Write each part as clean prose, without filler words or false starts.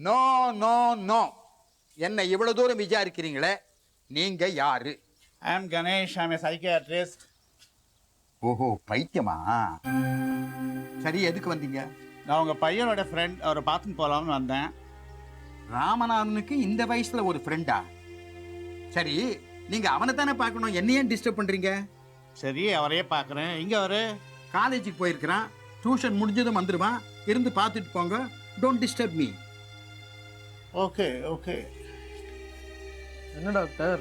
No no no. என்ன இவ்வளவு தூரம் விசாரிக்கிறீங்களே, நீங்க யாரு? I am Ganesh, I am psychiatrist. ஓஹோ, பைத்தியமா? சரி, எதுக்கு வந்தீங்க? நான் உங்கள் பையனோட ஃப்ரெண்ட், அவரை பார்த்துன்னு போகலாம்னு வந்தேன். ராமநாதனுக்கு இந்த வயசுல ஒரு ஃப்ரெண்டா? சரி, நீங்க அவனை தானே பார்க்கணும், என்ன ஏன் டிஸ்டர்ப் பண்றீங்க? சரி, அவரையே பார்க்குறேன். இங்கே அவரு காலேஜுக்கு போயிருக்கிறான், டியூஷன் முடிஞ்சதும் வந்துடுவான், இருந்து பார்த்துட்டு போங்க. Don't disturb me. Okay okay. என்ன doctor?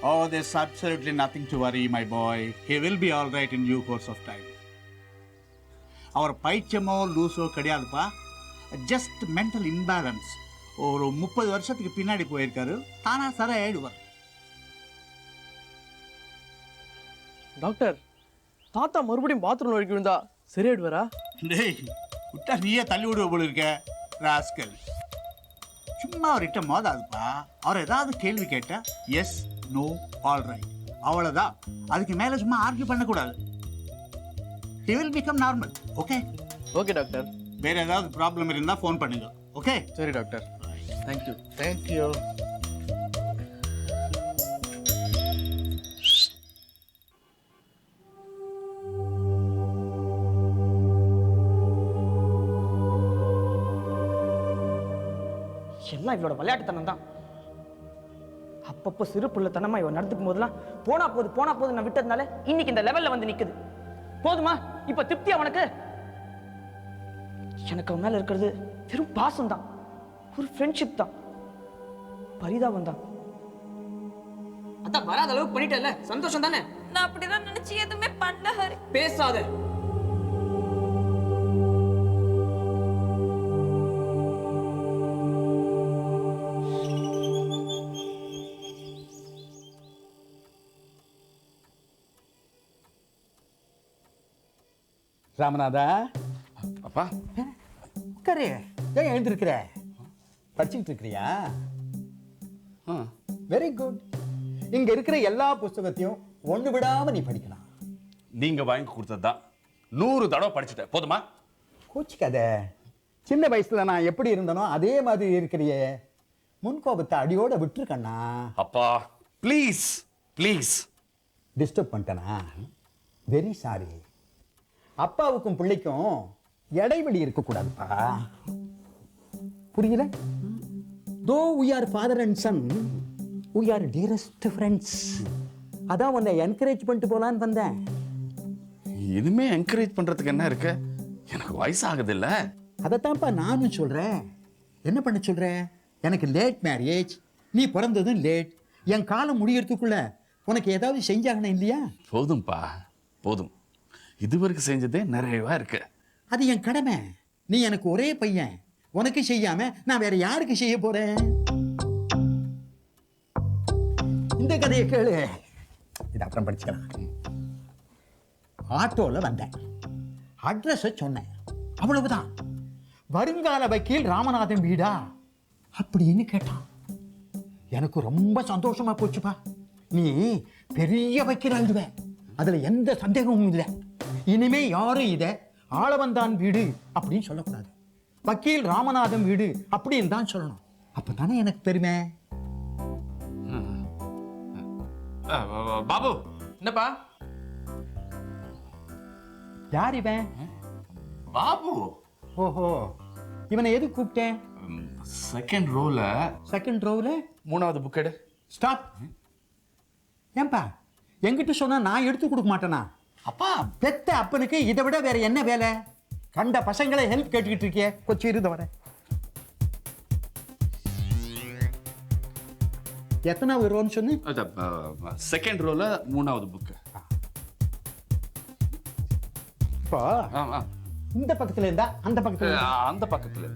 Oh, there's absolutely nothing to worry, my boy. He will be all right in due course of time. அவர் பைத்தியமோ லூஸோ கிடையாதுப்பா. Just mental imbalance. ஒரு 30 வருஷத்துக்கு பின்னாடி போயிருக்காரு, தானா சரி ஆயிடுவார். டாக்டர், தாத்தா மறுபடியும் பாத்ரூம் வரைக்கும் விழுந்தா சரியாயிடுவாரா? டேய், விட்டா நீயே தள்ளி விடுவ போல இருக்க ராஸ்கல். சும்மா அவர்கிட்ட மோதாதுப்பா. அவர் ஏதாவது கேள்வி கேட்டா எஸ் நோ ஆல் ரைட், அவ்வளோதான். அதுக்கு மேலே சும்மா ஆர்கியூ பண்ணக்கூடாது. He will become normal. Okay okay doctor. வேற ஏதாவது ப்ராப்ளம் இருந்தால் ஃபோன் பண்ணுங்க. ஓகே? சரி டாக்டர். தேங்க்யூ. தேங்க்யூ. எல்லாம் இவளோட விளையாட்டுத்தனம் தான். அப்பப்போ சிறு பிள்ளைத்தனமா இவன் நடந்துக்கும் போதெல்லாம் போனா போது நான் விட்டதுனால இன்னைக்கு இந்த லெவல்ல வந்து நிக்குது. போதுமா? இப்ப திருப்தியா உனக்கு? எனக்கு அவன் மேல இருக்கிறது வெறும் பாசம் தான், ஒரு ஃப்ரெண்ட்ஷிப் தான், பரிதாபம் தான். அதான் வராத அளவுக்கு பண்ணிட்டல, சந்தோஷம் தானே? நான் அப்படிதான் நினைச்சு எதுவுமே பண்ணல ஹரி. பேசாத. ராமநாதா, அப்பா உட்காரு. ஏன் எழுந்திருக்கிற? படிச்சுக்கிட்டு இருக்கிறியா? Very good. இங்க இருக்கிற எல்லா புஸ்தகத்தையும் ஒண்ணு விடாம நீ படிக்கலாம். நீங்க வாங்கி கொடுத்ததுதான் 100 தடவை படிச்சுட்டேன். போதுமா? கோச்சிக்காத. சின்ன வயசுல நான் எப்படி இருந்தனோ அதே மாதிரி இருக்கிறியே. முன்கோபத்தை அடியோட விட்டுருக்கண்ணா. அப்பா ப்ளீஸ் ப்ளீஸ். டிஸ்டர்ப் பண்ணிட்டேனா? Very sorry. அப்பாவுக்கும் பிள்ளைக்கும் இடைவெளி இருக்கக்கூடாதுப்பா. புரியல? தோ we are father and son, we are dearest friends. அதான் உன்னை என்கரேஜ் பண்ணிட்டு போலான்னு வந்தேன். இனிமே என்கரேஜ் பண்றதுக்கு என்ன இருக்கு? எனக்கு வயசாகுது இல்ல. அதைத்தான்ப்பா நானும் சொல்றேன். என்ன பண்ண சொல்ற? எனக்கு லேட் மேரேஜ், நீ பிறந்ததும் லேட். என் காலம் முடியறதுக்குள்ள உனக்கு ஏதாவது செஞ்சாகணும் இல்லையா? போதும்பா போதும். இதுவரைக்கும் செஞ்சதே நிறையவா இருக்கு. அது என் கடமை. நீ எனக்கு ஒரே பையன், உனக்கு செய்யாம நான் வேற யாருக்கு செய்ய போறேன்? இந்த கதையை கேளு, இது அப்புறம் படிச்சுக்கலாம். ஆட்டோல வந்தேன், அட்ரஸ சொன்னேன், அவ்வளவுதான். வருங்கால வக்கீல் ராமநாதன் வீடா அப்படின்னு கேட்டான். எனக்கு ரொம்ப சந்தோஷமா போச்சுப்பா. நீ பெரிய வக்கீல் ஆயிடுவ, அதுல எந்த சந்தேகமும் இல்லை. இனிமே யாரும் இதை ஆளவந்தான் வீடு அப்படின்னு சொல்லக்கூடாது, வக்கீல் ராமநாதன் வீடு அப்படின்னு தான் சொல்லணும். அப்பதானே எனக்கு பெருமை. பாபு. என்னப்பா? யார் இவன்? பாபு. ஓஹோ, இவனை எது கூப்பிட்டேன்? செகண்ட் ரோல செகண்ட் ரோல 3வது புக் எடு. ஸ்டாப். ஏன்பா என்கிட்ட சொன்னா நான் எடுத்து கொடுக்க மாட்டேனா? அப்பா பெத்த அப்பனுக்கு இதை விட வேற என்ன வேலை? கண்ட பசங்களை ஹெல்ப் கேட்டுக்கிட்டு இருக்கிய. கொஞ்சம் இருந்த வர. எத்தனாவது ரோன்னு சொன்னு? செகண்ட் ரோல 3வது புக். இப்போ இந்த பக்கத்துல இருந்தா அந்த பக்கத்துல அந்த பக்கத்துல.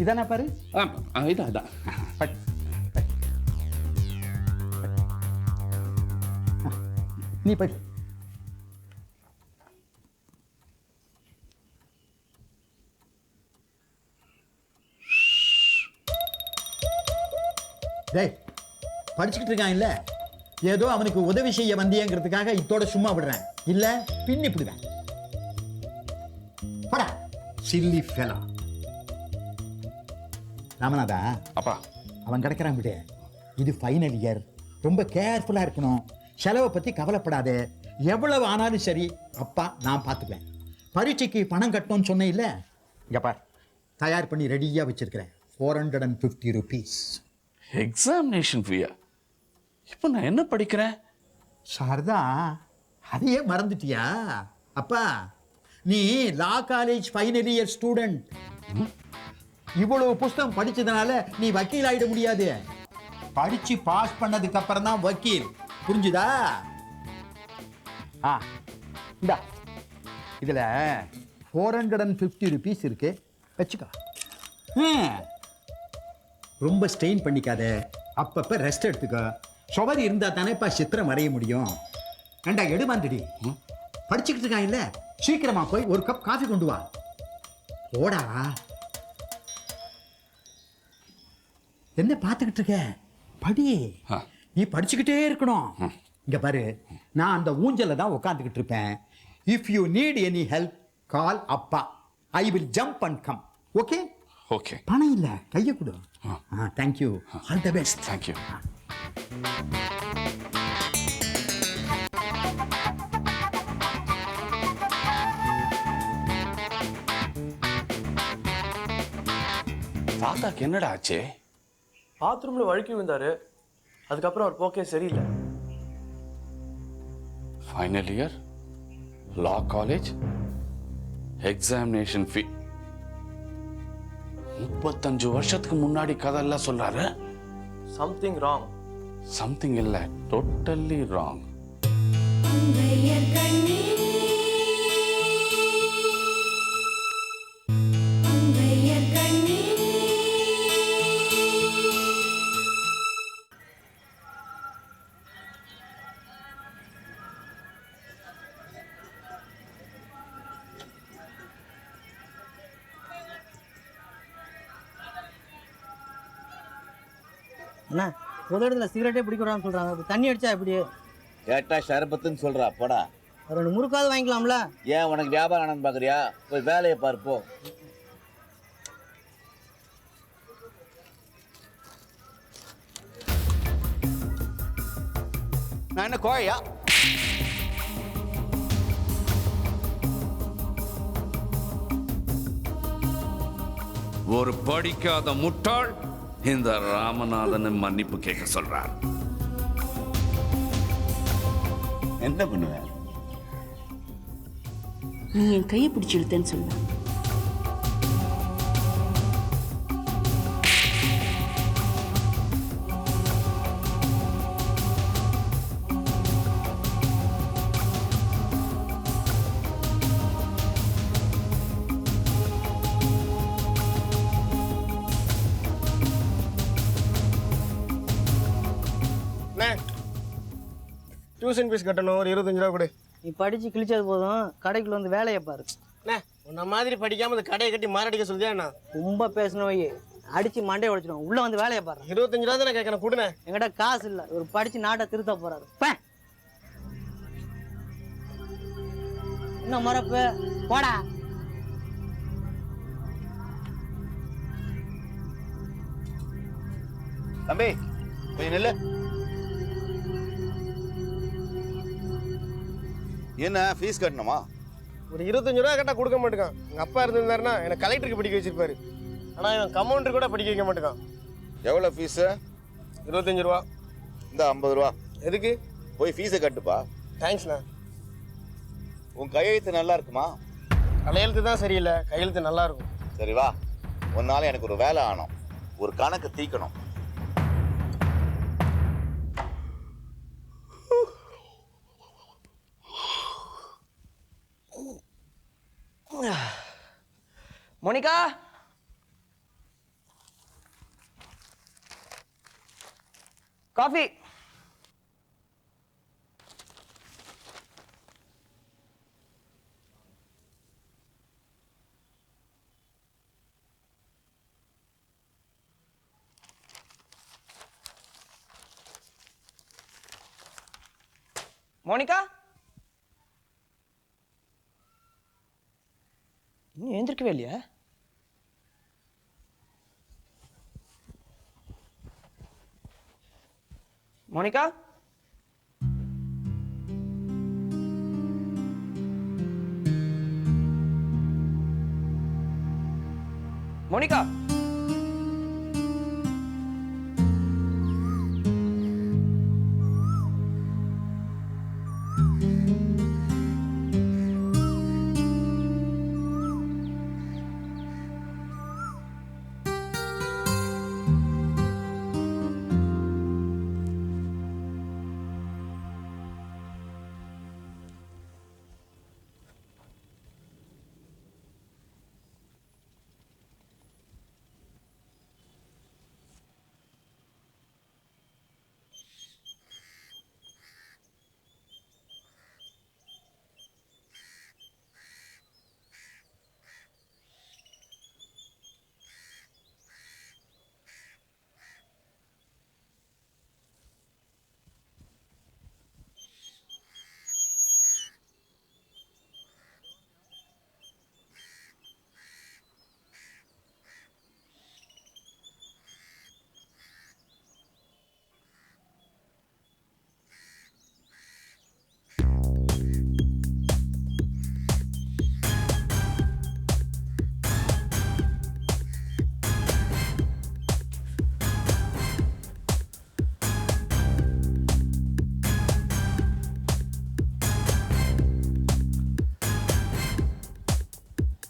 இதானே பாரு. இதான் நீ படி. டேய், படிச்சுக்கிட்டு இருக்கான் இல்ல, ஏதோ அவனுக்கு உதவி செய்ய வந்தியங்கிறதுக்காக இத்தோட சும்மா விடுறேன், இல்ல பின்னி விடுவேன். போடா சில்லி ஃபெலா. ராமநாதா, அப்பா அவன் கிடக்கிறான் விடு. இது ஃபைனல் இயர், ரொம்ப கேர்ஃபுல்லா இருக்கணும். செலவை பத்தி கவலைப்படாதே. எவ்வளவு ஆனாலும் சரி அப்பா நான் பார்த்துக்குவேன். பரீட்சைக்கு பணம் கட்டணும்னு சொன்னேன் இல்ல, இங்க பார் தயார் பண்ணி ரெடியா வச்சிருக்கிறேன். 450 rupees. எக்ஸாமினேஷன் ஃபீயா? இப்போ நான் என்ன படிக்கிறேன்? சாரதா, அதையே மறந்துட்டியா? அப்பா நீ லா காலேஜ் ஃபைனல் இயர் ஸ்டூடெண்ட். இவ்வளவு புஸ்தகம் படிச்சதுனால நீ வக்கீல் ஆயிட முடியாது. படிச்சு பாஸ் பண்ணதுக்கு அப்புறம் தான் வக்கீல், புரிஞ்சுதா? இந்தா இதுல 450 rupees இருக்கு, வச்சுக்கோ. ரொம்ப ஸ்ட்ரெயின் பண்ணிக்காத, அப்பப்ப ரெஸ்ட் எடுத்துக்கோ. சுவரி இருந்தா தானேப்பா சித்திரம் வரைய முடியும். ஏண்டா எடுமாண்டடி, படிச்சுக்கிட்டு இருக்கான் இல்ல, சீக்கிரமா போய் ஒரு கப் காஃபி கொண்டு வா. ஓடா. என்ன பார்த்துக்கிட்டு இருக்க? படி. நீ படிச்சுக்கிட்டே இருக்கணும். இங்க பாரு, நான் அந்த ஊஞ்சல தான் உட்காந்துக்கிட்டு இருப்பேன். If you need any help call அப்பா. I will jump and come. Okay? Okay. பணம் இல்ல, கையை கொடு. Thank you, all the best. Thank you. தாத்தாக்கு என்னடா ஆச்சு? பாத்ரூம்ல வழுக்கி விழுந்தாரு. அதுக்கப்புறம் அவர் போக்கே சரியில்லை. ஃபைனல் இயர், லா காலேஜ், எக்ஸாமினேஷன் ஃபீ. 35 வருஷத்துக்கு முன்னாடி கதையெல்லாம் சொல்றாரு. Something wrong. சம்திங் இல்ல, டோட்டலி ராங். அண்ணா, பொது இடத்துல சிகரெட்டே பிடிக்கூடாதுன்னு சொல்றாங்க. தண்ணி அடிச்சா எப்படி? கேட்டா ஷரபத்துன்னு சொல்றா, போடா. ஒரு 2 முறுக்காவது வாங்கிக்கலாம்ல? ஏன் உனக்கு வியாபாரம் ஆனன்னு பாக்குறியா? போய் வேலையை பார்ப்போ. நான் என்ன கோழையா? ஒரு படிக்காத முட்டாள் இந்த ராமநாதனை மன்னிப்பு கேட்க சொல்றார். என்ன பண்ணுவ? நீ என் கையை பிடிச்சி இழுத்தேன்னு சொல்லுவேன். டியூஷன் ஃபீஸ் கட்டணும், ஒரு 25 ரூபா கொடு. நீ படிச்சு கிழிச்சது போதும், கடைக்குள்ள வந்து வேலையை பாரு. உன்ன மாதிரி படிக்காம இந்த கடையை கட்டி மாரடிக்க சொல்லியா? நான் ரொம்ப பேசணும், அடிச்சு மண்டையை உடைச்சிடும். உள்ள வந்து வேலையை பாரு. 25 ரூபா தான் கேட்கறேன், கொடுனே. என்கிட்ட காசு இல்ல. ஒரு படிச்சு நாட்டை திருத்த போறாரு. என்ன மறப்பு? போடா. தம்பி கொஞ்சம் நெல்லு. என்ன ஃபீஸ் கட்டணுமா? ஒரு 25 ரூபா கேட்டா கொடுக்க மாட்டேங்கான். எங்க அப்பா இருந்திருந்தாருன்னா எனக்கு கலெக்டருக்கு படிக்க வச்சிருப்பாரு. ஆனா இவன் கம்பவுண்டர் கூட படிக்க வைக்க மாட்டேங்கான். எவ்வளோ ஃபீஸு? 25 ரூபா. இந்த 50 ரூபா. எதுக்கு? போய் ஃபீஸை கட்டுப்பா. தேங்க்ஸ்ண்ணா. உன் கையெழுத்து நல்லா இருக்குமா? தலையெழுத்து தான் சரியில்லை, கையெழுத்து நல்லா இருக்கும். சரி வா, உன்னால எனக்கு ஒரு வேலை ஆகணும். ஒரு கணக்கு தீக்கணும். Monica, coffee. மோனிகா இன்னும் எழுந்திருக்கவே இல்லையா? மோனிகா மோனிகா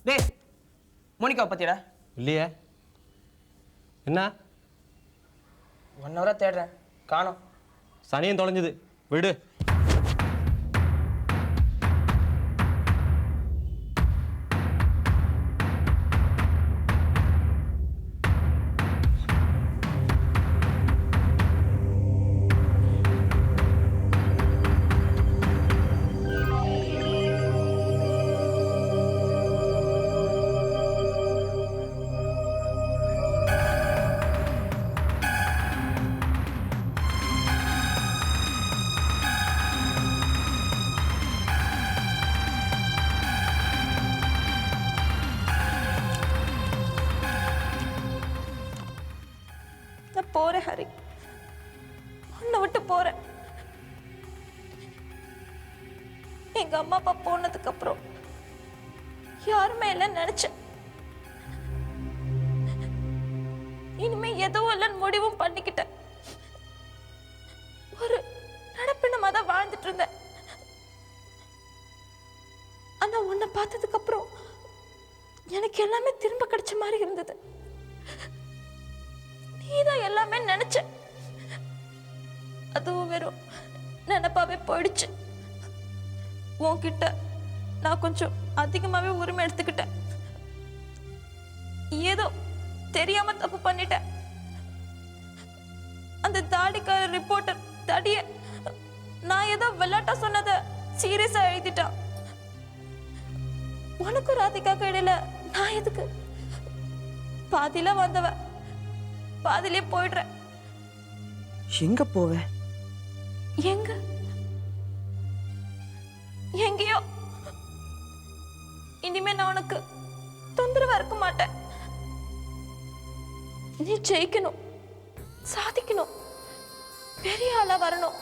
டேய் மோனிகாவை பத்தியடா? இல்லையே. என்ன? 1 ஹவரா தேடுறேன், காணோம். சனியும் தொலைஞ்சது, விடு. நான் போறேன் ஹரி, உன்னை விட்டு போறேன். எங்க அம்மா அப்பா போனதுக்கு அப்புறம் யாருமே இல்லைன்னு நினைச்சேன். இனிமே எதுவும் இல்லைன்னு முடிவும் பண்ணிக்கிட்டேன். ஒரு நடப்பினமா தான் வாழ்ந்துட்டு இருந்தேன். ஆனா உன்னை பார்த்ததுக்கு அப்புறம் எனக்கு எல்லாமே திரும்ப கிடைச்ச மாதிரி இருந்தது. நீதான் எல்லாமே நினைச்ச, அதுவும் வெறும் நினைப்பாவே போயிடுச்சு. உன்கிட்ட நான் கொஞ்சம் அதிகமாவே உரிமை எடுத்துக்கிட்டேன். ஏதோ தெரியாம தப்பு பண்ணிட்டேன். அந்த தாடிக்கார ரிப்போர்ட்டர் தடிய நான் ஏதோ விளையாட்டா சொன்னதை சீரியஸா எழுதிட்டான். உனக்கு ராதிகாக்கு இடையில நான் எதுக்கு? பாதியில வந்தவ பாதிலே போயிடுறேன். எங்க போவ? எங்க? எங்கேயோ. இனிமே நான் உனக்கு தொந்தரவா இருக்க மாட்டேன். நீ ஜெயிக்கணும், சாதிக்கணும், பெரிய ஆளா வரணும்.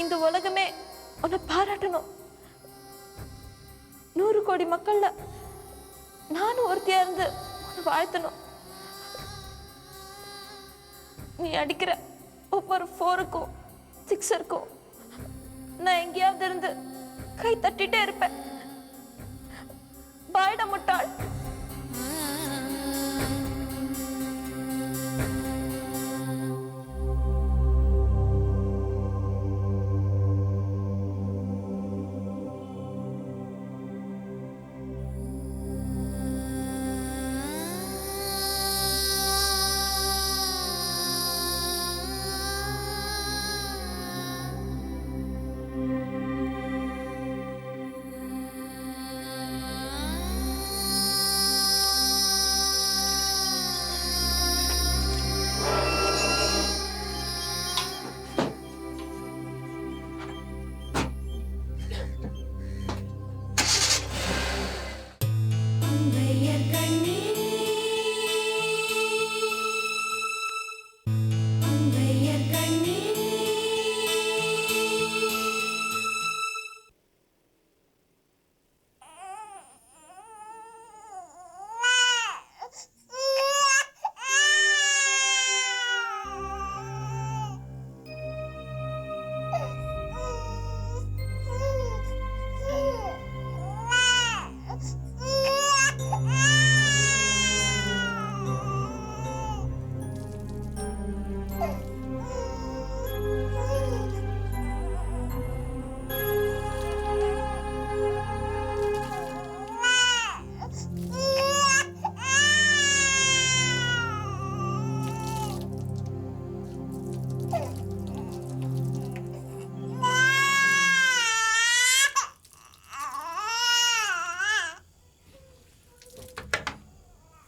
இந்த உலகமே உன்னை பாராட்டணும். 100 கோடி மக்கள்ல நானும் ஒருத்தியா இருந்து உன்னை வாழ்த்தணும். நீ அடிக்கிற ஒவ்வொரு 4க்கும் 6க்கும் நான் எங்கேயாவது இருந்து கை தட்டிட்டே இருப்பேன். பாய்டா முட்டாள்.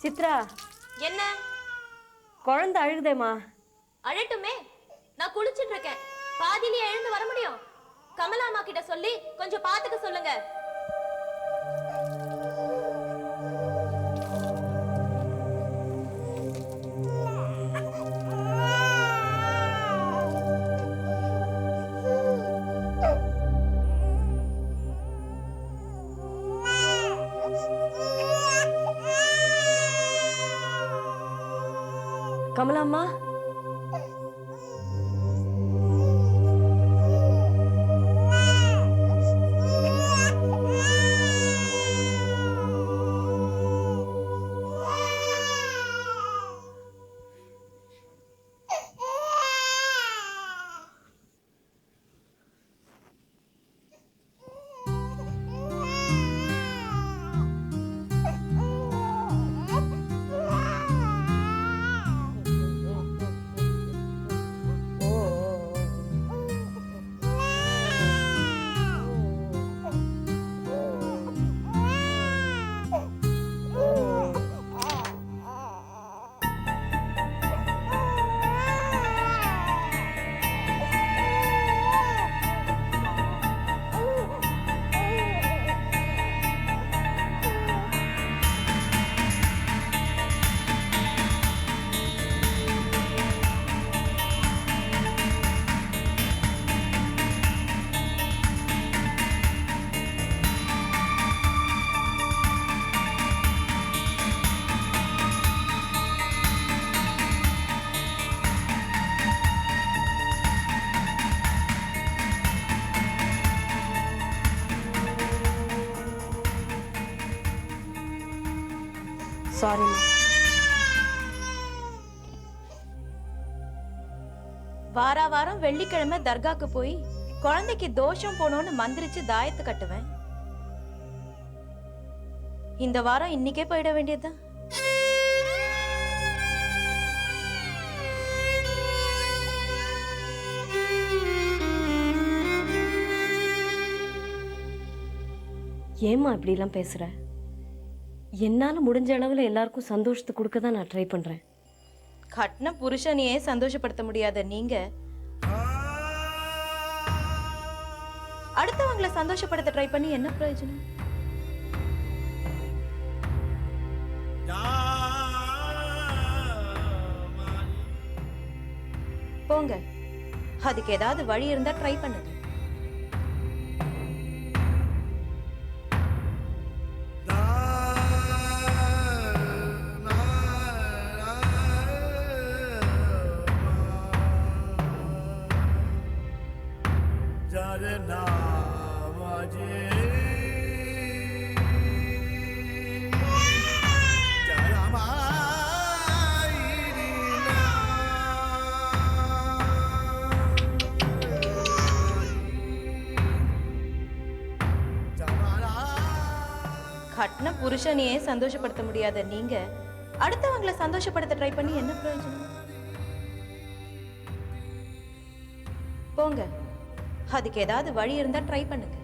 சித்ரா, என்ன குழந்தை அழுகுதேம்மா? அழட்டுமே, நான் குளிச்சிட்டு இருக்கேன். பாதியிலே எழுந்து வர முடியும்? கமலாமா கிட்ட சொல்லி கொஞ்சம் பாத்துக்க சொல்லுங்க. கமலாம்மா, சாரிம்மா. வாரா வாரம் வெள்ளிக்கிழமை தர்காக்கு போய் குழந்தைக்கு தோஷம் போனோன்னு மந்திரிச்சு தாயத்து கட்டுவேன். இந்த வாரம் இன்னைக்கே போயிட வேண்டியதுதான். ஏம்மா இப்படிலாம் பேசுற? என்னால முடிஞ்ச அளவுல எல்லாருக்கும் சந்தோஷத்தை கொடுக்க தான் நான் ட்ரை பண்றேன். கட்டின புருஷனையே சந்தோஷப்படுத்த முடியாத நீங்க அடுத்தவங்களை சந்தோஷப்படுத்த ட்ரை பண்ணி என்ன பிரயோஜனம்? போங்க, அதுக்கு ஏதாவது வழி இருந்தா ட்ரை பண்ணுங்க. கட்டின புருஷனையே சந்தோஷப்படுத்த முடியாத நீங்க அடுத்தவங்களை சந்தோஷப்படுத்த ட்ரை பண்ணி என்ன பிரயோஜனம்? போங்க, அதுக்கு ஏதாவது வழி இருந்தா ட்ரை பண்ணுங்க.